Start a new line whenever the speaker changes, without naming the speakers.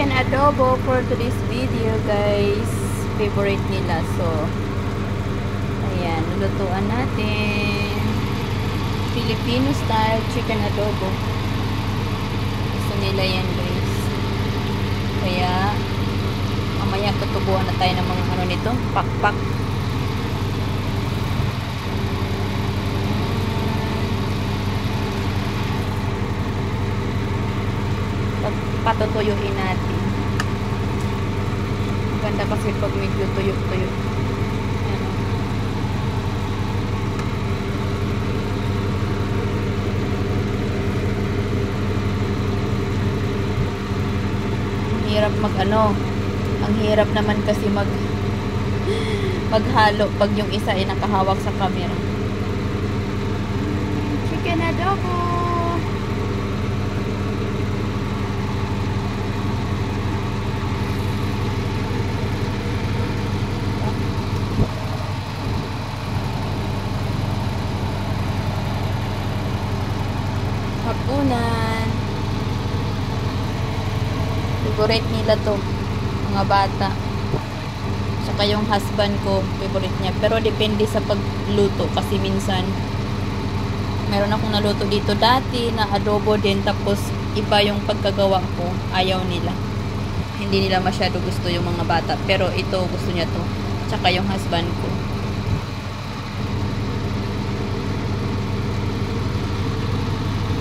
chicken adobo for today's video, guys. Favorite nila. So, ayan, lulutuan natin. Filipino style chicken adobo. Gusto nila yan, guys. Kaya, mamaya tutubuan na tayo ng mga ano nito, pakpak. Patutuyuin natin. Ganda kasi pag medyo tuyo-tuyo. Ayan. Ang hirap ang hirap naman kasi maghalo pag yung isa ay nakahawak sa camera. Chicken adobo. Hapunan. Favorite nila to, mga bata. Saka yung husband ko, favorite niya. Pero depende sa pagluto kasi minsan meron akong naluto dito dati na adobo din, tapos iba yung pagkagawa ko, ayaw nila. Hindi nila masyado gusto yung mga bata. Pero ito gusto niya to. Saka yung husband ko.